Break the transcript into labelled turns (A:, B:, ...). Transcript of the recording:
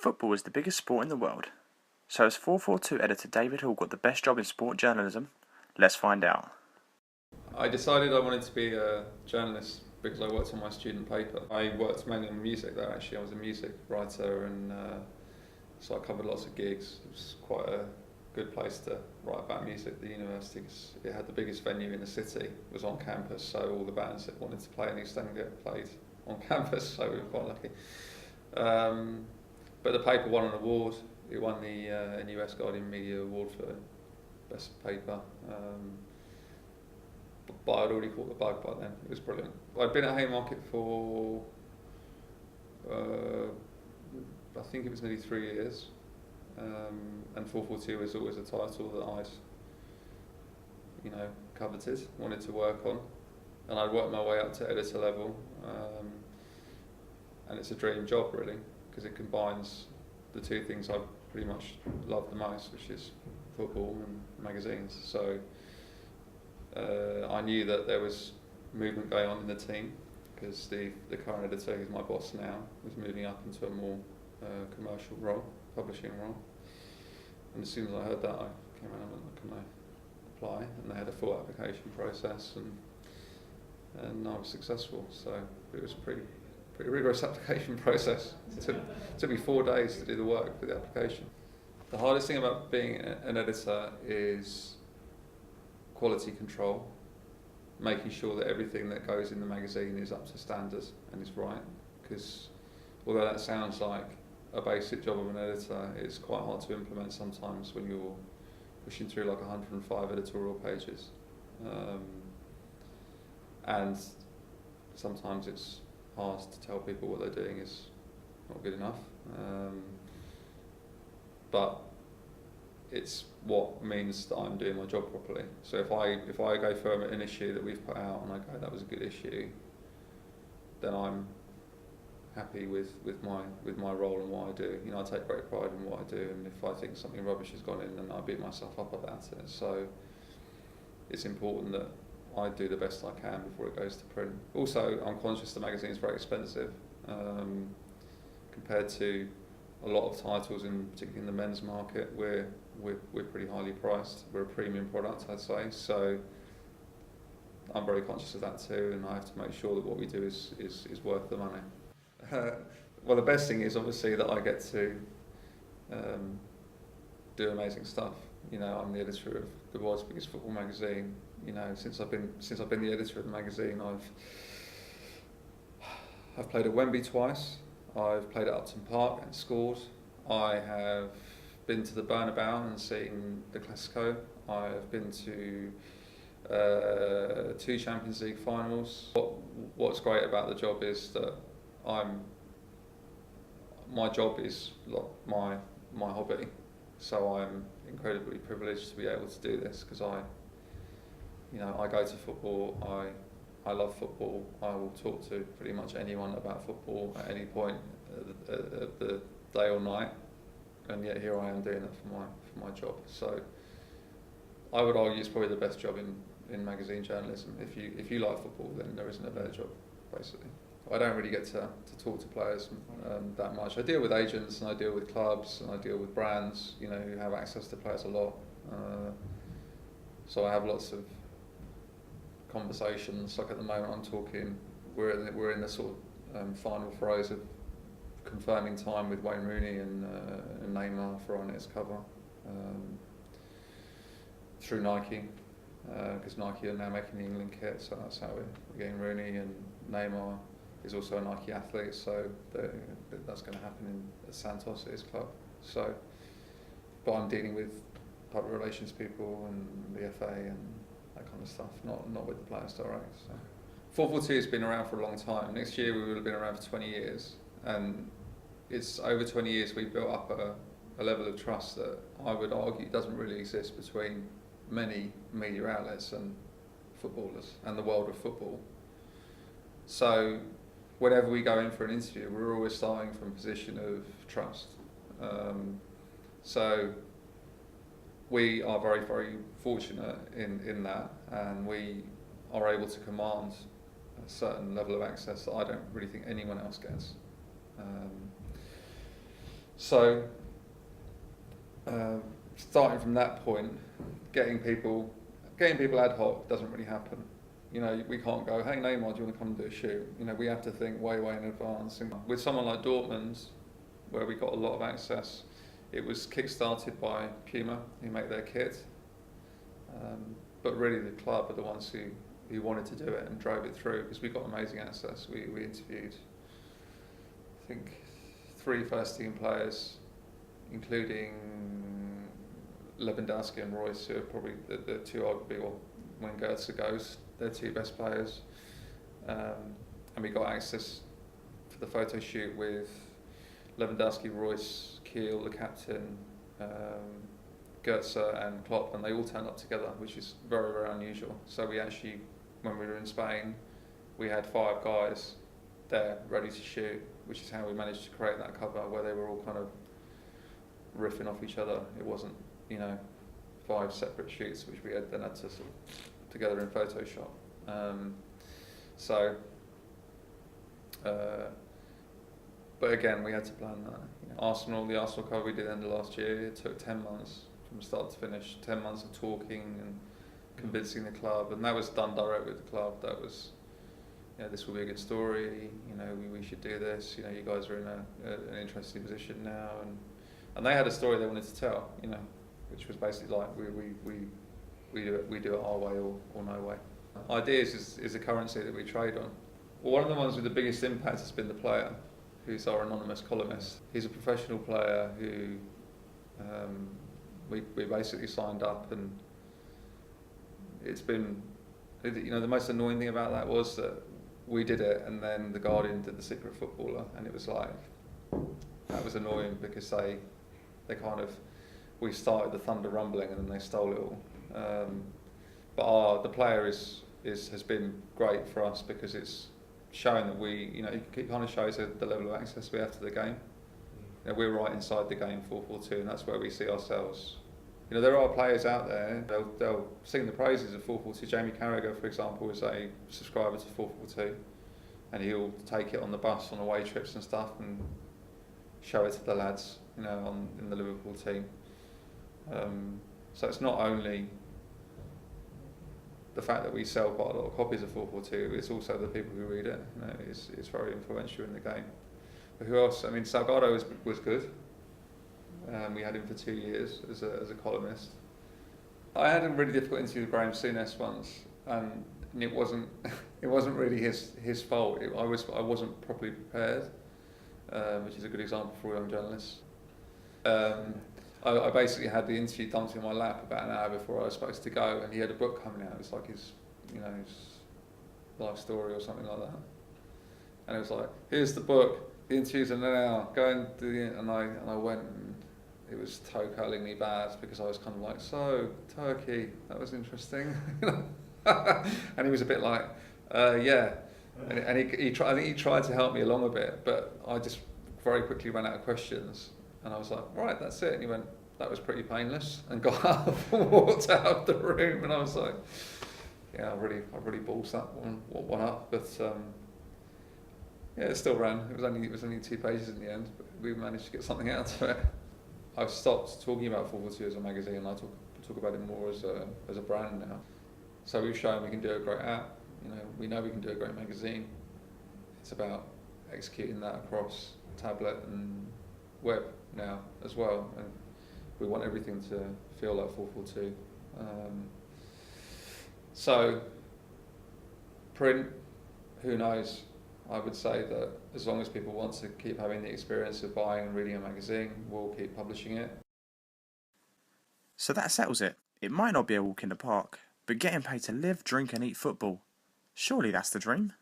A: Football is the biggest sport in the world. So has 442 editor David Hall got the best job in sport journalism? Let's find out.
B: I decided I wanted to be a journalist because I worked on my student paper. I worked mainly on music though, actually. I was a music writer and so I covered lots of gigs. It was quite a good place to write about music at the university because it had the biggest venue in the city. It was on campus, so all the bands that wanted to play in East Anglia played on campus, so we were quite lucky. But the paper won an award. It won the NUS Guardian Media Award for Best Paper. But I'd already caught the bug by then. It was brilliant. I'd been at Haymarket for, I think it was nearly 3 years. And 442 was always a title that I'd, coveted, wanted to work on. And I'd worked my way up to editor level. And it's a dream job really, because it combines the two things I pretty much love the most, which is football and magazines. So I knew that there was movement going on in the team, because the current editor, who's my boss now, was moving up into a more commercial role, publishing role. And as soon as I heard that, I came around and went, can I apply? And they had a full application process, and I was successful. So it was a pretty rigorous application process. It took me 4 days to do the work for the application. The hardest thing about being an editor is quality control, making sure that everything that goes in the magazine is up to standard and is right. Because although that sounds like a basic job of an editor, it's quite hard to implement sometimes when you're pushing through like 105 editorial pages. And sometimes it's hard to tell people what they're doing is not good enough. But it's what means that I'm doing my job properly. So if I go for an issue that we've put out and I go, that was a good issue, then I'm happy with my role and what I do. I take great pride in what I do, and if I think something rubbish has gone in, then I beat myself up about it. So it's important that I do the best I can before it goes to print. Also, I'm conscious the magazine is very expensive compared to a lot of titles, particularly in the men's market. We're pretty highly priced. We're a premium product, I'd say. So I'm very conscious of that too, and I have to make sure that what we do is worth the money. Well, the best thing is obviously that I get to do amazing stuff. I'm the editor of the world's biggest football magazine. Since I've been the editor of the magazine, I've played at Wembley twice. I've played at Upton Park and scored. I have been to the Bernabeu and seen the Clasico. I've been to 2 Champions League finals. What's great about the job is that my job is like my hobby. So I'm incredibly privileged to be able to do this, because I go to football, I love football. I will talk to pretty much anyone about football at any point of the day or night, and yet here I am doing it for my job. So I would argue it's probably the best job in magazine journalism. If you like football, then there isn't a better job, basically. I don't really get to talk to players that much. I deal with agents and I deal with clubs and I deal with brands, who have access to players a lot. So I have lots of conversations. Like at the moment, I'm talking. We're in the sort of final throes of confirming time with Wayne Rooney and Neymar for our next cover through Nike, because Nike are now making the England kit. So that's how we're getting Rooney, and Neymar is also a Nike athlete, so that's going to happen at Santos at his club. So, but I'm dealing with public relations people and the FA and that kind of stuff, not with the players direct. So. 442 has been around for a long time. Next year we will have been around for 20 years, and it's over 20 years we've built up a level of trust that I would argue doesn't really exist between many media outlets and footballers and the world of football. So whenever we go in for an interview, we're always starting from a position of trust. So we are very, very fortunate in that, and we are able to command a certain level of access that I don't really think anyone else gets. So, starting from that point, getting people ad hoc doesn't really happen. You know, we can't go, hey Neymar, do you want to come and do a shoot? You know, we have to think way in advance. And with someone like Dortmund, where we got a lot of access, it was kick-started by Puma, who make their kit. But really the club are the ones who wanted to do it and drove it through, because we got amazing access. We interviewed, I think, 3 first-team players, including Lewandowski and Royce, who are probably the 2 arguably, well, when Goetze goes, they're 2 best players. And we got access for the photo shoot with Lewandowski, Royce, Kiel, the captain, Goetze and Klopp, and they all turned up together, which is very unusual. So we actually, when we were in Spain, we had 5 guys there ready to shoot, which is how we managed to create that cover where they were all kind of riffing off each other. It wasn't, you know, 5 separate shoots which we had then had to sort of together in Photoshop. But again, we had to plan that. You know, the Arsenal cover we did end of last year, it took 10 months from start to finish, 10 months of talking and convincing the club, and that was done direct with the club. That was, you know, this will be a good story, you know, we should do this, you know, you guys are in an interesting position now, and they had a story they wanted to tell, you know, which was basically like, we do it our way or no way. Ideas is a currency that we trade on. Well, one of the ones with the biggest impact has been the player, who's our anonymous columnist. He's a professional player who we basically signed up, and it's been, you know, the most annoying thing about that was that we did it and then the Guardian did the secret footballer, and it was like, that was annoying because they kind of, we started the thunder rumbling and then they stole it all. But the player has been great for us because it's showing that we, you know, it kind of shows the level of access we have to the game. You know, we're right inside the game, 4-4-2, and that's where we see ourselves. You know, there are players out there, they'll sing the praises of 4-4-2. Jamie Carragher, for example, is a subscriber to 4-4-2, and he'll take it on the bus on away trips and stuff and show it to the lads, you know, in the Liverpool team. So it's not only the fact that we sell quite a lot of copies of 4-4-2, it's also the people who read it. You know, it's very influential in the game. But who else? I mean, Salgado was good. We had him for 2 years as a columnist. I had a really difficult interview with Graham Souness once, and it wasn't really his fault. I wasn't properly prepared, which is a good example for a young journalist. I basically had the interview dumped in my lap about an hour before I was supposed to go, and he had a book coming out. It was like his life story or something like that. And it was like, here's the book, the interview's in an hour, go and do the, and I went, and it was toe-curlingly bad because I was kind of like, so, Turkey, that was interesting. And he was a bit like, yeah. And he tried, I think he tried to help me along a bit, but I just very quickly ran out of questions. And I was like, right, that's it. And he went, that was pretty painless, and got up and walked out of the room. And I was like, yeah, I really ballsed that one up. But yeah, it still ran. It was only 2 pages in the end, but we managed to get something out of it. I've stopped talking about 4-4-2 as a magazine, and I talk about it more as a brand now. So we've shown we can do a great app. You know, we know we can do a great magazine. It's about executing that across tablet and web now as well, and we want everything to feel like 4-4-2. So print, who knows? I would say that as long as people want to keep having the experience of buying and reading a magazine, we'll keep publishing it.
A: So that settles it. It might not be a walk in the park, but getting paid to live, drink and eat football. Surely that's the dream.